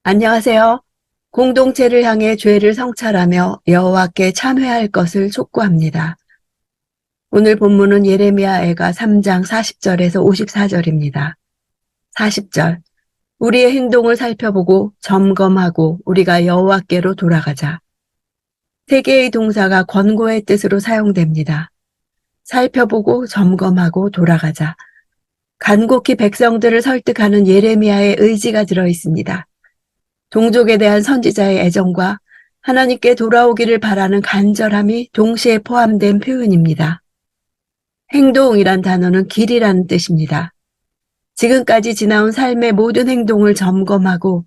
안녕하세요. 공동체를 향해 죄를 성찰하며 여호와께 참회할 것을 촉구합니다. 오늘 본문은 예레미야애가 3장 40절에서 54절입니다. 40절. 우리의 행동을 살펴보고 점검하고 우리가 여호와께로 돌아가자. 세 개의 동사가 권고의 뜻으로 사용됩니다. 살펴보고 점검하고 돌아가자. 간곡히 백성들을 설득하는 예레미야의 의지가 들어 있습니다. 동족에 대한 선지자의 애정과 하나님께 돌아오기를 바라는 간절함이 동시에 포함된 표현입니다. 행동이란 단어는 길이라는 뜻입니다. 지금까지 지나온 삶의 모든 행동을 점검하고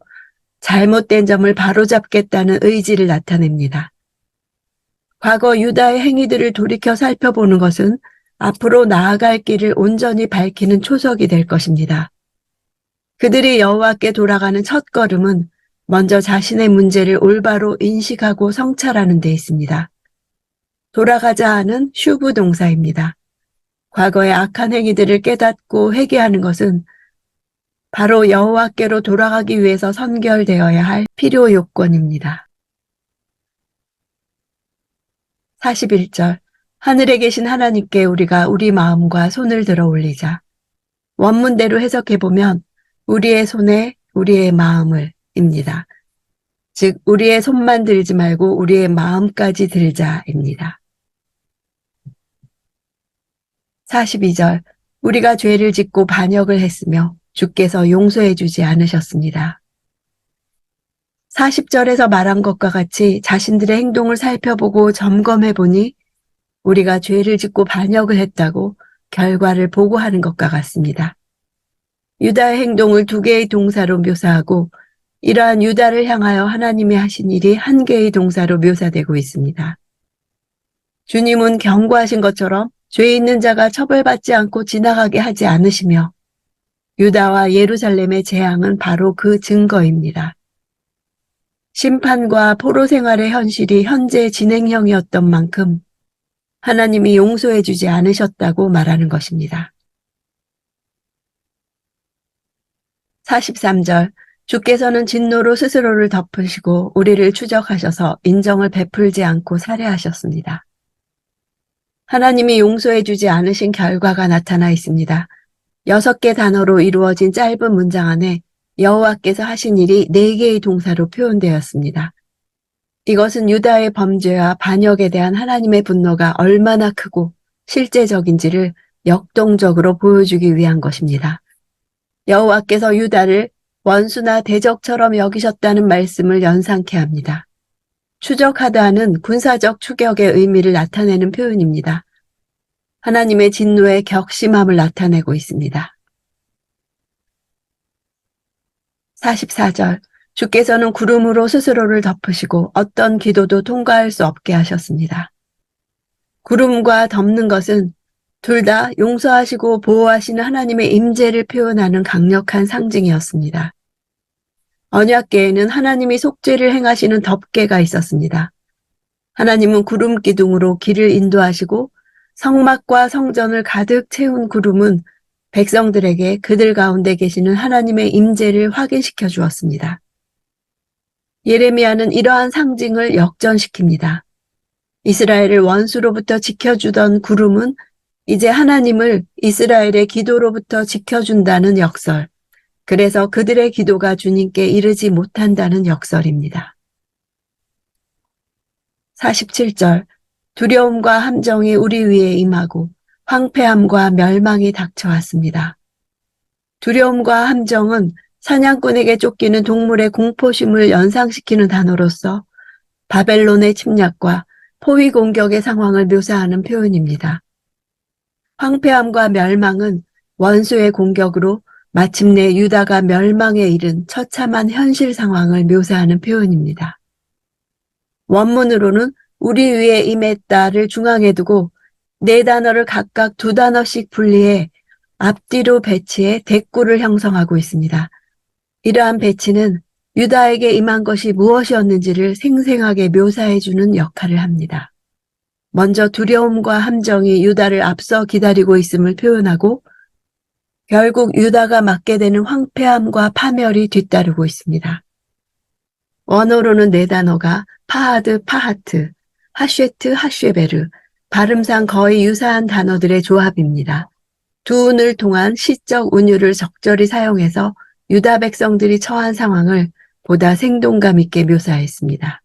잘못된 점을 바로잡겠다는 의지를 나타냅니다. 과거 유다의 행위들을 돌이켜 살펴보는 것은 앞으로 나아갈 길을 온전히 밝히는 초석이 될 것입니다. 그들이 여호와께 돌아가는 첫걸음은 먼저 자신의 문제를 올바로 인식하고 성찰하는 데 있습니다. 돌아가자 하는 슈브 동사입니다. 과거의 악한 행위들을 깨닫고 회개하는 것은 바로 여호와께로 돌아가기 위해서 선결되어야 할 필요 요건입니다. 41절. 하늘에 계신 하나님께 우리가 우리 마음과 손을 들어 올리자. 원문대로 해석해보면 우리의 손에 우리의 마음을 입니다. 즉 우리의 손만 들지 말고 우리의 마음까지 들자입니다. 42절. 우리가 죄를 짓고 반역을 했으며 주께서 용서해 주지 않으셨습니다. 40절에서 말한 것과 같이 자신들의 행동을 살펴보고 점검해 보니 우리가 죄를 짓고 반역을 했다고 결과를 보고하는 것과 같습니다. 유다의 행동을 두 개의 동사로 묘사하고 이러한 유다를 향하여 하나님이 하신 일이 한 개의 동사로 묘사되고 있습니다. 주님은 경고하신 것처럼 죄 있는 자가 처벌받지 않고 지나가게 하지 않으시며 유다와 예루살렘의 재앙은 바로 그 증거입니다. 심판과 포로 생활의 현실이 현재 진행형이었던 만큼 하나님이 용서해 주지 않으셨다고 말하는 것입니다. 43절. 주께서는 진노로 스스로를 덮으시고 우리를 추적하셔서 인정을 베풀지 않고 살해하셨습니다. 하나님이 용서해 주지 않으신 결과가 나타나 있습니다. 6개 단어로 이루어진 짧은 문장 안에 여호와께서 하신 일이 4개의 동사로 표현되었습니다. 이것은 유다의 범죄와 반역에 대한 하나님의 분노가 얼마나 크고 실제적인지를 역동적으로 보여주기 위한 것입니다. 여호와께서 유다를 원수나 대적처럼 여기셨다는 말씀을 연상케 합니다. 추적하다는 군사적 추격의 의미를 나타내는 표현입니다. 하나님의 진노의 격심함을 나타내고 있습니다. 44절. 주께서는 구름으로 스스로를 덮으시고 어떤 기도도 통과할 수 없게 하셨습니다. 구름과 덮는 것은 둘 다 용서하시고 보호하시는 하나님의 임재를 표현하는 강력한 상징이었습니다. 언약궤에는 하나님이 속죄를 행하시는 덮개가 있었습니다. 하나님은 구름 기둥으로 길을 인도하시고 성막과 성전을 가득 채운 구름은 백성들에게 그들 가운데 계시는 하나님의 임재를 확인시켜 주었습니다. 예레미야는 이러한 상징을 역전시킵니다. 이스라엘을 원수로부터 지켜주던 구름은 이제 하나님을 이스라엘의 기도로부터 지켜준다는 역설, 그래서 그들의 기도가 주님께 이르지 못한다는 역설입니다. 47절. 두려움과 함정이 우리 위에 임하고 황폐함과 멸망이 닥쳐왔습니다. 두려움과 함정은 사냥꾼에게 쫓기는 동물의 공포심을 연상시키는 단어로서 바벨론의 침략과 포위 공격의 상황을 묘사하는 표현입니다. 황폐함과 멸망은 원수의 공격으로 마침내 유다가 멸망에 이른 처참한 현실 상황을 묘사하는 표현입니다. 원문으로는 우리 위에 임했다를 중앙에 두고 4단어를 각각 2단어씩 분리해 앞뒤로 배치해 대꾸를 형성하고 있습니다. 이러한 배치는 유다에게 임한 것이 무엇이었는지를 생생하게 묘사해주는 역할을 합니다. 먼저 두려움과 함정이 유다를 앞서 기다리고 있음을 표현하고 결국 유다가 맞게 되는 황폐함과 파멸이 뒤따르고 있습니다. 원어로는 네 단어가 파하드, 파하트, 하쉐트, 하쉐베르, 발음상 거의 유사한 단어들의 조합입니다. 두 운을 통한 시적 운율을 적절히 사용해서 유다 백성들이 처한 상황을 보다 생동감 있게 묘사했습니다.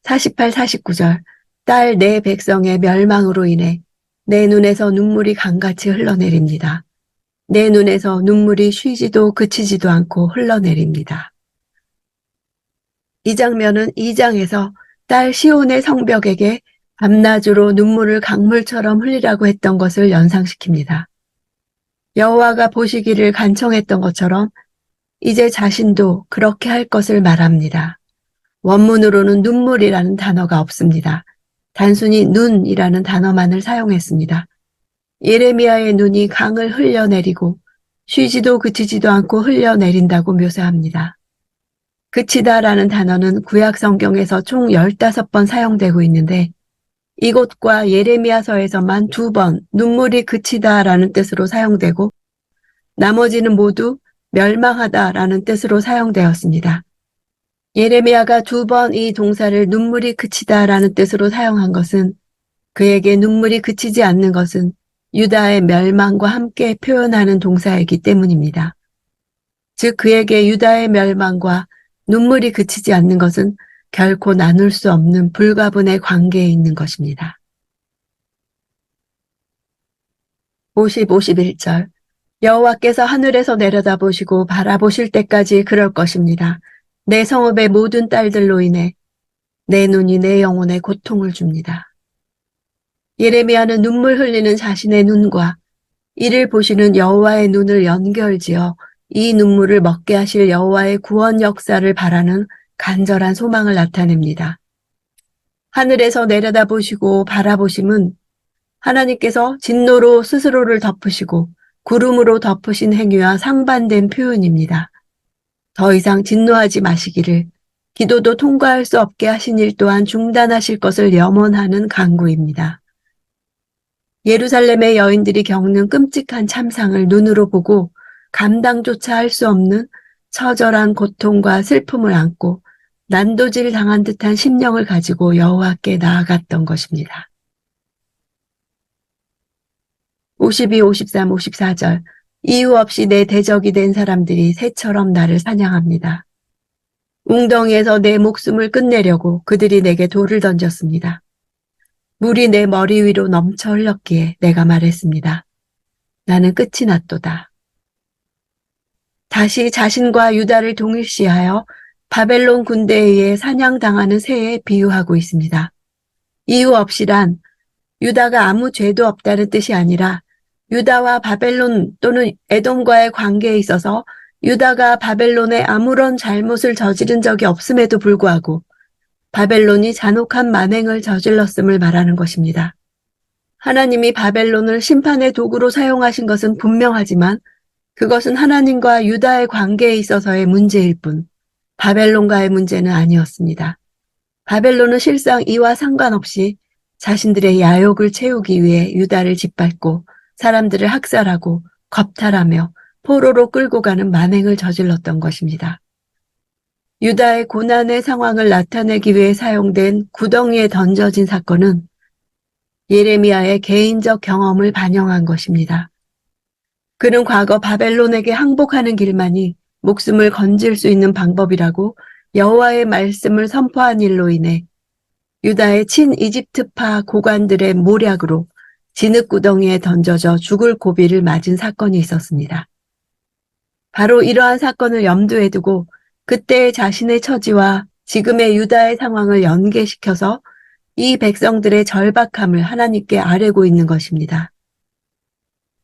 48, 49절 딸 내 백성의 멸망으로 인해 내 눈에서 눈물이 강같이 흘러내립니다. 내 눈에서 눈물이 쉬지도 그치지도 않고 흘러내립니다. 이 장면은 2장에서 딸 시온의 성벽에게 밤낮으로 눈물을 강물처럼 흘리라고 했던 것을 연상시킵니다. 여호와가 보시기를 간청했던 것처럼 이제 자신도 그렇게 할 것을 말합니다. 원문으로는 눈물이라는 단어가 없습니다. 단순히 눈이라는 단어만을 사용했습니다. 예레미야의 눈이 강을 흘려내리고 쉬지도 그치지도 않고 흘려내린다고 묘사합니다. 그치다라는 단어는 구약 성경에서 총 15번 사용되고 있는데 이곳과 예레미야서에서만 2번 눈물이 그치다라는 뜻으로 사용되고 나머지는 모두 멸망하다라는 뜻으로 사용되었습니다. 예레미야가 2번 이 동사를 눈물이 그치다라는 뜻으로 사용한 것은 그에게 눈물이 그치지 않는 것은 유다의 멸망과 함께 표현하는 동사이기 때문입니다. 즉 그에게 유다의 멸망과 눈물이 그치지 않는 것은 결코 나눌 수 없는 불가분의 관계에 있는 것입니다. 50, 51절 여호와께서 하늘에서 내려다보시고 바라보실 때까지 그럴 것입니다. 내 성읍의 모든 딸들로 인해 내 눈이 내 영혼에 고통을 줍니다. 예레미야는 눈물 흘리는 자신의 눈과 이를 보시는 여호와의 눈을 연결지어 이 눈물을 먹게 하실 여호와의 구원 역사를 바라는 간절한 소망을 나타냅니다. 하늘에서 내려다보시고 바라보심은 하나님께서 진노로 스스로를 덮으시고 구름으로 덮으신 행위와 상반된 표현입니다. 더 이상 진노하지 마시기를 기도도 통과할 수 없게 하신 일 또한 중단하실 것을 염원하는 간구입니다. 예루살렘의 여인들이 겪는 끔찍한 참상을 눈으로 보고 감당조차 할 수 없는 처절한 고통과 슬픔을 안고 난도질 당한 듯한 심령을 가지고 여호와께 나아갔던 것입니다. 52, 53, 54절 이유 없이 내 대적이 된 사람들이 새처럼 나를 사냥합니다. 웅덩이에서 내 목숨을 끝내려고 그들이 내게 돌을 던졌습니다. 물이 내 머리 위로 넘쳐 흘렀기에 내가 말했습니다. 나는 끝이 났도다. 다시 자신과 유다를 동일시하여 바벨론 군대에 의해 사냥당하는 새에 비유하고 있습니다. 이유 없이란 유다가 아무 죄도 없다는 뜻이 아니라 유다와 바벨론 또는 에돔과의 관계에 있어서 유다가 바벨론에 아무런 잘못을 저지른 적이 없음에도 불구하고 바벨론이 잔혹한 만행을 저질렀음을 말하는 것입니다. 하나님이 바벨론을 심판의 도구로 사용하신 것은 분명하지만 그것은 하나님과 유다의 관계에 있어서의 문제일 뿐 바벨론과의 문제는 아니었습니다. 바벨론은 실상 이와 상관없이 자신들의 야욕을 채우기 위해 유다를 짓밟고 사람들을 학살하고 겁탈하며 포로로 끌고 가는 만행을 저질렀던 것입니다. 유다의 고난의 상황을 나타내기 위해 사용된 구덩이에 던져진 사건은 예레미야의 개인적 경험을 반영한 것입니다. 그는 과거 바벨론에게 항복하는 길만이 목숨을 건질 수 있는 방법이라고 여호와의 말씀을 선포한 일로 인해 유다의 친이집트파 고관들의 모략으로 진흙구덩이에 던져져 죽을 고비를 맞은 사건이 있었습니다. 바로 이러한 사건을 염두에 두고 그때의 자신의 처지와 지금의 유다의 상황을 연계시켜서 이 백성들의 절박함을 하나님께 아뢰고 있는 것입니다.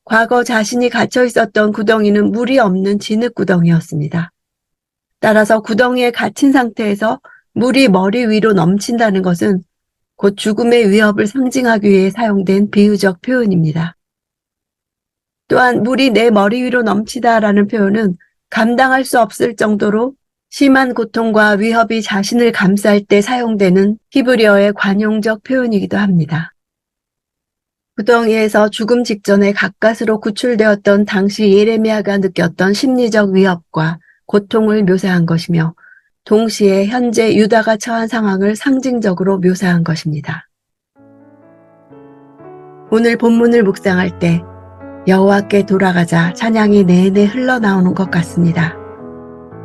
과거 자신이 갇혀 있었던 구덩이는 물이 없는 진흙구덩이였습니다. 따라서 구덩이에 갇힌 상태에서 물이 머리 위로 넘친다는 것은 곧 죽음의 위협을 상징하기 위해 사용된 비유적 표현입니다. 또한 물이 내 머리 위로 넘치다라는 표현은 감당할 수 없을 정도로 심한 고통과 위협이 자신을 감쌀 때 사용되는 히브리어의 관용적 표현이기도 합니다. 구덩이에서 죽음 직전에 가까스로 구출되었던 당시 예레미야가 느꼈던 심리적 위협과 고통을 묘사한 것이며 동시에 현재 유다가 처한 상황을 상징적으로 묘사한 것입니다. 오늘 본문을 묵상할 때 여호와께 돌아가자 찬양이 내내 흘러나오는 것 같습니다.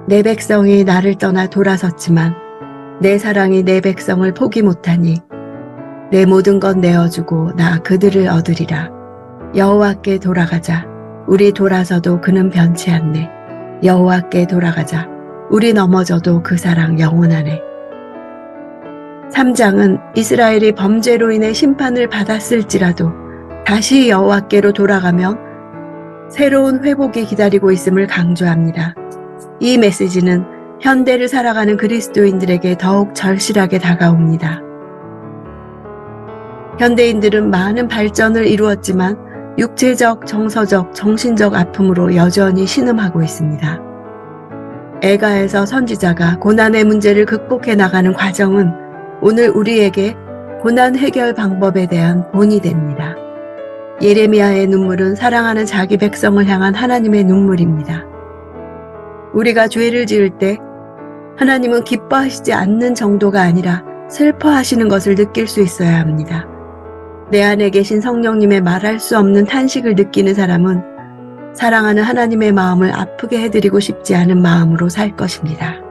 내 백성이 나를 떠나 돌아섰지만 내 사랑이 내 백성을 포기 못하니 내 모든 것 내어주고 나 그들을 얻으리라. 여호와께 돌아가자. 우리 돌아서도 그는 변치 않네. 여호와께 돌아가자. 우리 넘어져도 그 사랑 영원하네. 3장은 이스라엘이 범죄로 인해 심판을 받았을지라도 다시 여호와께로 돌아가면 새로운 회복이 기다리고 있음을 강조합니다. 이 메시지는 현대를 살아가는 그리스도인들에게 더욱 절실하게 다가옵니다. 현대인들은 많은 발전을 이루었지만 육체적, 정서적, 정신적 아픔으로 여전히 신음하고 있습니다. 애가에서 선지자가 고난의 문제를 극복해 나가는 과정은 오늘 우리에게 고난 해결 방법에 대한 본이 됩니다. 예레미야의 눈물은 사랑하는 자기 백성을 향한 하나님의 눈물입니다. 우리가 죄를 지을 때 하나님은 기뻐하시지 않는 정도가 아니라 슬퍼하시는 것을 느낄 수 있어야 합니다. 내 안에 계신 성령님의 말할 수 없는 탄식을 느끼는 사람은 사랑하는 하나님의 마음을 아프게 해드리고 싶지 않은 마음으로 살 것입니다.